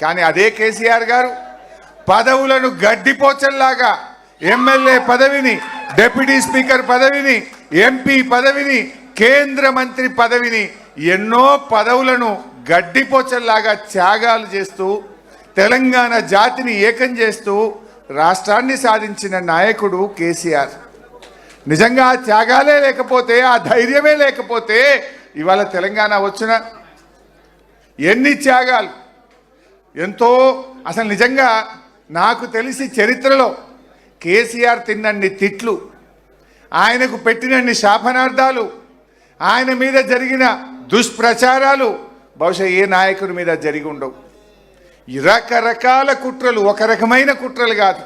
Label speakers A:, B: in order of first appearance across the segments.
A: కానీ అదే కేసీఆర్ గారు పదవులను గడ్డిపోచల్లాగా ఎమ్మెల్యే పదవిని, డిప్యూటీ స్పీకర్ పదవిని, ఎంపీ పదవిని, కేంద్ర మంత్రి పదవిని, ఎన్నో పదవులను గడ్డిపోచల్లాగా త్యాగాలు చేస్తూ తెలంగాణ జాతిని ఏకం చేస్తూ రాష్ట్రాన్ని సాధించిన నాయకుడు కేసీఆర్. నిజంగా ఆ త్యాగాలే లేకపోతే, ఆ ధైర్యమే లేకపోతే ఇవాళ తెలంగాణ వచ్చిన ఎన్ని త్యాగాలు, ఎంతో. అసలు నిజంగా నాకు తెలిసి చరిత్రలో కేసీఆర్ తిన్నన్ని తిట్లు, ఆయనకు పెట్టినన్ని శాపనార్థాలు, ఆయన మీద జరిగిన దుష్ప్రచారాలు బహుశా ఏ నాయకుడి మీద జరిగి ఉండవు. రకరకాల కుట్రలు, ఒక రకమైన కుట్రలు కాదు.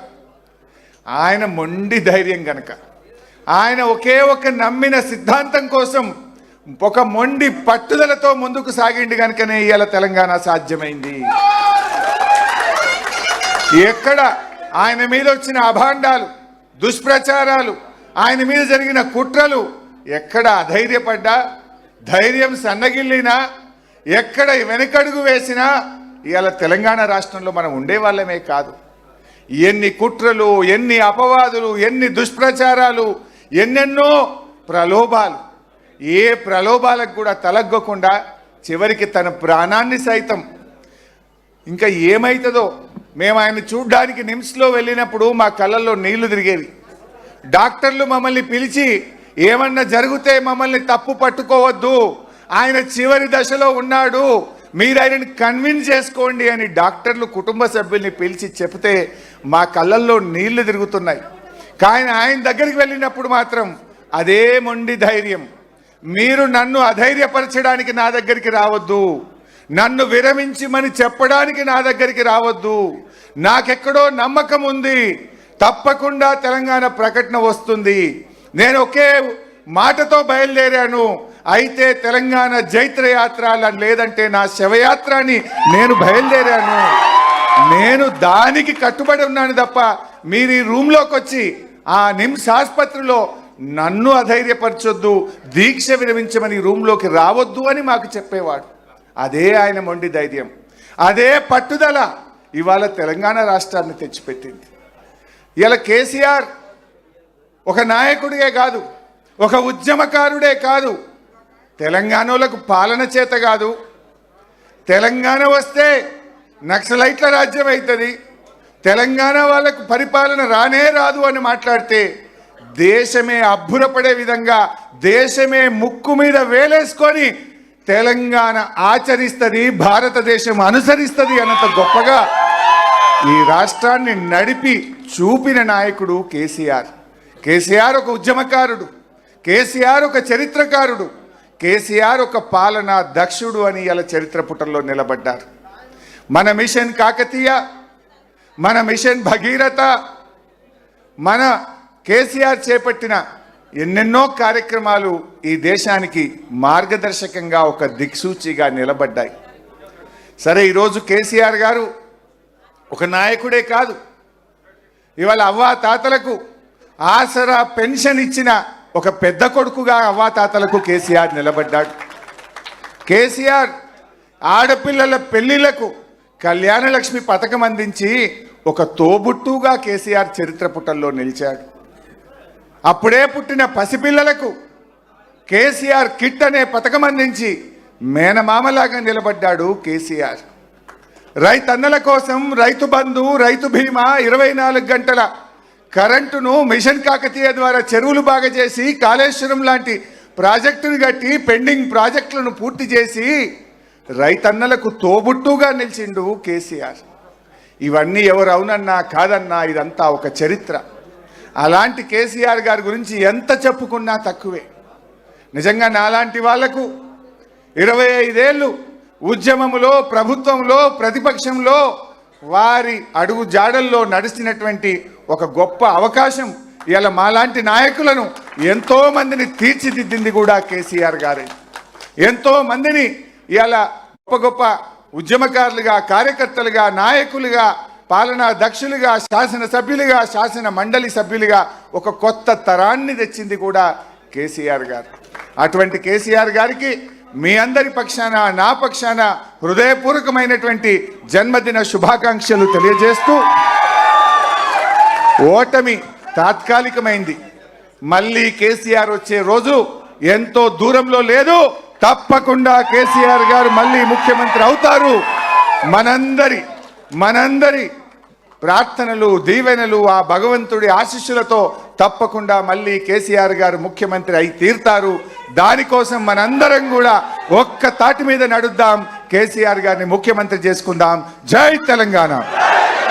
A: ఆయన మొండి ధైర్యం గనక, ఆయన ఒకే ఒక నమ్మిన సిద్ధాంతం కోసం ఒక మొండి పట్టుదలతో ముందుకు సాగిండి కనుకనే ఇవాళ తెలంగాణ సాధ్యమైంది. ఎక్కడ ఆయన మీద వచ్చిన అభాండాలు, దుష్ప్రచారాలు, ఆయన మీద జరిగిన కుట్రలు ఎక్కడ అధైర్యపడ్డా, ధైర్యం సన్నగిల్లినా, ఎక్కడ వెనకడుగు వేసినా ఇవాళ తెలంగాణ రాష్ట్రంలో మనం ఉండేవాళ్ళమే కాదు. ఎన్ని కుట్రలు, ఎన్ని అపవాదులు, ఎన్ని దుష్ప్రచారాలు, ఎన్నెన్నో ప్రలోభాలు, ఏ ప్రలోభాలకు కూడా తలగ్గకుండా చివరికి తన ప్రాణాన్ని సైతం, ఇంకా ఏమవుతుందో మేము ఆయన చూడ్డానికి నిమ్స్లో వెళ్ళినప్పుడు మా కళ్ళల్లో నీళ్లు తిరిగేవి. డాక్టర్లు మమ్మల్ని పిలిచి ఏమన్నా జరిగితే మమ్మల్ని తప్పు పట్టుకోవద్దు, ఆయన చివరి దశలో ఉన్నాడు, మీరు ఆయనని కన్విన్స్ చేసుకోండి అని డాక్టర్లు కుటుంబ సభ్యుల్ని పిలిచి చెప్తే మా కళ్ళల్లో నీళ్లు తిరుగుతున్నాయి. కానీ ఆయన దగ్గరికి వెళ్ళినప్పుడు మాత్రం అదే మొండి ధైర్యం, మీరు నన్ను అధైర్యపరచడానికి నా దగ్గరికి రావద్దు, నన్ను విరమించమని చెప్పడానికి నా దగ్గరికి రావద్దు, నాకెక్కడో నమ్మకం ఉంది, తప్పకుండా తెలంగాణ ప్రకటన వస్తుంది, నేను ఒకే మాటతో బయలుదేరాను, అయితే తెలంగాణ జైత్రయాత్ర లేదంటే నా శవయాత్ర అని నేను బయలుదేరాను, నేను దానికి కట్టుబడి ఉన్నాను తప్ప మీరు ఈ రూమ్లోకి వచ్చి ఆ నిమ్స్ ఆసుపత్రిలో నన్ను అధైర్యపరచొద్దు, దీక్ష విరమించమని రూమ్లోకి రావద్దు అని మాకు చెప్పేవాడు. అదే ఆయన మొండి ధైర్యం, అదే పట్టుదల ఇవాళ తెలంగాణ రాష్ట్రాన్ని తెచ్చిపెట్టింది. ఇలా కేసీఆర్ ఒక నాయకుడిగే కాదు, ఒక ఉద్యమకారుడే కాదు, తెలంగాణలకు పాలన చేత కాదు, తెలంగాణ వస్తే నక్సలైట్ల రాజ్యం అవుతుంది, తెలంగాణ వాళ్ళకు పరిపాలన రానే రాదు అని మాట్లాడితే దేశమే అబ్బురపడే విధంగా, దేశమే ముక్కు మీద వేలేసుకొని తెలంగాణ ఆచరిస్తుంది, భారతదేశం అనుసరిస్తుంది అన్నంత గొప్పగా ఈ రాష్ట్రాన్ని నడిపి చూపిన నాయకుడు కేసీఆర్. కేసీఆర్ ఒక ఉద్యమకారుడు, కేసీఆర్ ఒక చరిత్రకారుడు, కేసీఆర్ ఒక పాలనా దక్షుడు అని ఇలా చరిత్ర పుటల్లో నిలబడ్డారు. మన మిషన్ కాకతీయ, మన మిషన్ భగీరథ, మన కేసీఆర్ చేపట్టిన ఎన్నెన్నో కార్యక్రమాలు ఈ దేశానికి మార్గదర్శకంగా ఒక దిక్సూచిగా నిలబడ్డాయి. సరే, ఈరోజు కేసీఆర్ గారు ఒక నాయకుడే కాదు, ఇవాళ అవ్వాతాతలకు ఆసరా పెన్షన్ ఇచ్చిన ఒక పెద్ద కొడుకుగా అవ్వాతాతలకు కేసీఆర్ నిలబడ్డాడు. కేసీఆర్ ఆడపిల్లల పెళ్లిళ్లకు కళ్యాణలక్ష్మి పథకం అందించి ఒక తోబుట్టుగా కేసీఆర్ చరిత్ర పుటల్లో నిలిచాడు. అప్పుడే పుట్టిన పసిపిల్లలకు కేసీఆర్ కిట్ అనే పథకం అందించి మేనమామలాగా నిలబడ్డాడు కేసీఆర్. రైతన్నల కోసం రైతు బంధు, రైతు బీమా, 24 గంటల కరెంటును మిషన్ కాకతీయ ద్వారా చెరువులు బాగా చేసి కాళేశ్వరం లాంటి ప్రాజెక్టును కట్టి పెండింగ్ ప్రాజెక్టులను పూర్తి చేసి రైతన్నలకు తోబుట్టుగా నిలిచిండు కేసీఆర్. ఇవన్నీ ఎవరు అవునన్నా కాదన్నా ఇదంతా ఒక చరిత్ర. అలాంటి కేసీఆర్ గారి గురించి ఎంత చెప్పుకున్నా తక్కువే. నిజంగా నాలాంటి వాళ్లకు 25 ఏళ్ళు ఉద్యమములో, ప్రభుత్వంలో, ప్రతిపక్షంలో వారి అడుగు జాడల్లో నడిచినటువంటి ఒక గొప్ప అవకాశం ఇలా మాలాంటి నాయకులను ఎంతో మందిని తీర్చిదిద్దింది కూడా కేసీఆర్ గారే. ఎంతో మందిని ఇలా గొప్ప గొప్ప ఉద్యమకారులుగా, కార్యకర్తలుగా, నాయకులుగా, పాలనా దక్షులుగా, శాసనసభ్యులుగా, శాసన మండలి సభ్యులుగా ఒక కొత్త తరాన్ని తెచ్చింది కూడా కేసీఆర్ గారు. అటువంటి కేసీఆర్ గారికి మీ అందరి పక్షాన నా పక్షాన హృదయపూర్వకమైనటువంటి జన్మదిన శుభాకాంక్షలు తెలియజేస్తూ, ఓటమి తాత్కాలికమైంది. మళ్ళీ కేసీఆర్ వచ్చే రోజు ఎంతో దూరంలో లేదు. తప్పకుండా కేసీఆర్ గారు మళ్ళీ ముఖ్యమంత్రి అవుతారు. మనందరి ప్రార్థనలు, దీవెనలు, ఆ భగవంతుడి ఆశీస్సులతో తప్పకుండా మళ్ళీ కేసీఆర్ గారు ముఖ్యమంత్రి అయి తీరుతారు. దానికోసం మనందరం కూడా ఒక్క తాటి మీద నడుద్దాం, కేసీఆర్ గారిని ముఖ్యమంత్రి చేసుకుందాం. జై తెలంగాణ.